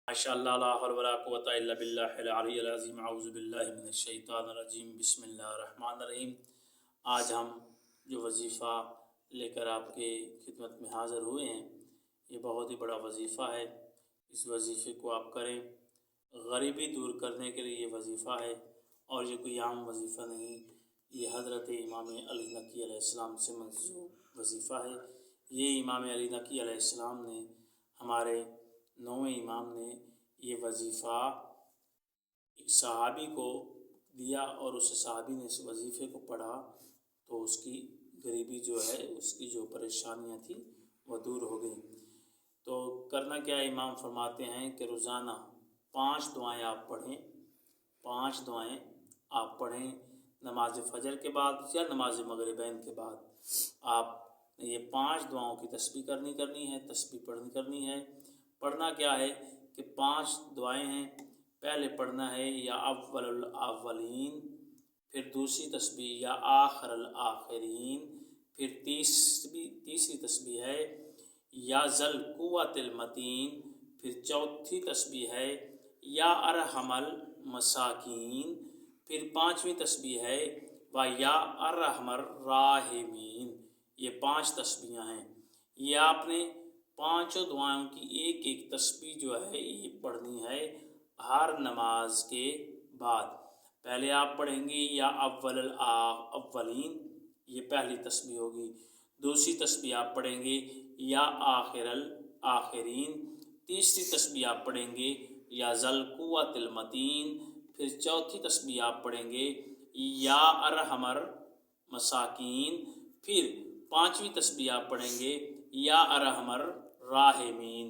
माशाअल्लाह ला हौला वला कुव्वता इल्ला बिल्लाहिल अलिय्यिल अज़ीम। अऊज़ु बिल्लाहि मिनश शैतानिर रजीम। बिस्मिल्लाहिर रहमानिर रहीम। आज हम जो वजीफ़ा लेकर आपके खिदमत में हाज़िर हुए हैं, ये बहुत ही बड़ा वजीफ़ा है। इस वजीफ़े को आप करें। गरीबी दूर करने के लिए ये वजीफ़ा है और ये कोई आम वजीफ़ा नहीं, ये हज़रत इमाम अली नकी अलैहिस्सलाम से मंसूब वजीफ़ा है। ये इमाम अली नकी अलैहिस्सलाम ने, हमारे नौवें इमाम ने ये वजीफ़ा एक सहाबी को दिया और उस सहाबी ने इस वजीफ़े को पढ़ा तो उसकी गरीबी जो है, उसकी जो परेशानियां थी वह दूर हो गई। तो करना क्या, इमाम फरमाते हैं कि रोज़ाना 5 दुआएं आप पढ़ें। 5 दुआएं आप पढ़ें नमाज फ़जर के बाद या नमाज मगरिबैन के बाद। आप ये 5 दुआओं की तस्बीह करनी है, तस्बीह करनी है। पढ़ना क्या है कि 5 दुआएं हैं। पहले पढ़ना है या अव्वलुल अव्वलीन, फिर दूसरी तस्बीह या आखिरुल आखिरीन, फिर तीसरी तस्बीह है या ज़ल कुव्वतिल मतीन, फिर चौथी तस्बीह है या अरहमल मसाकीन, फिर 5वीं तस्बीह है व या अरहमर राहिमीन। ये 5 तस्बीहां हैं। ये आपने 5 दुआओं की एक एक तस्बीह जो है ये पढ़नी है हर नमाज के बाद। पहले आप पढ़ेंगे या अव्वलुल अव्वलीन, ये पहली तस्बीह होगी। दूसरी तस्बीह आप पढ़ेंगे या आखिरुल आखिरीन। तीसरी तस्बीह आप पढ़ेंगे या ज़ल कुव्वतिल मतीन। फिर चौथी तस्बीह आप पढ़ेंगे या अरहमर मसाकीन। फिर 5वीं तस्बीह आप पढ़ेंगे या अरहमर राहिमीन।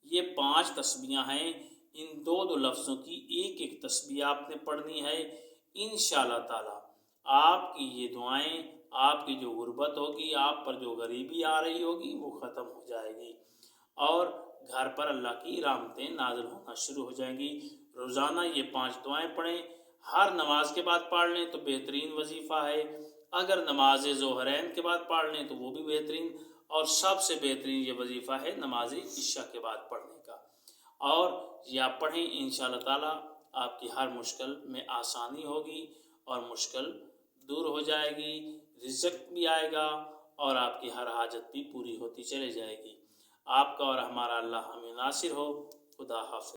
ये 5 तस्बीहां हैं। इन दो लफ्ज़ों की एक एक तस्बीह आपने पढ़नी है। इंशाअल्लाह ताला आपकी ये दुआएं, आपकी जो गुर्बत होगी, आप पर जो गरीबी आ रही होगी वो ख़त्म हो जाएगी और घर पर अल्लाह की रहमतें नाज़िल होना शुरू हो जाएंगी। रोज़ाना ये 5 दुआएं पढ़ें। हर नमाज के बाद पढ़ लें तो बेहतरीन वजीफ़ा है। अगर नमाज ज़ोहरैन के बाद पढ़ लें तो वो भी बेहतरीन, और सबसे बेहतरीन ये वजीफ़ा है नमाज इशा के बाद पढ़ने का। और ये आप पढ़ें, इंशाअल्लाह ताला आपकी हर मुश्किल में आसानी होगी और मुश्किल दूर हो जाएगी, रिज़्क़ भी आएगा और आपकी हर हाजत भी पूरी होती चली जाएगी। आपका और हमारा अल्लाह हमें नासिर हो। खुदा हाफ़िज़।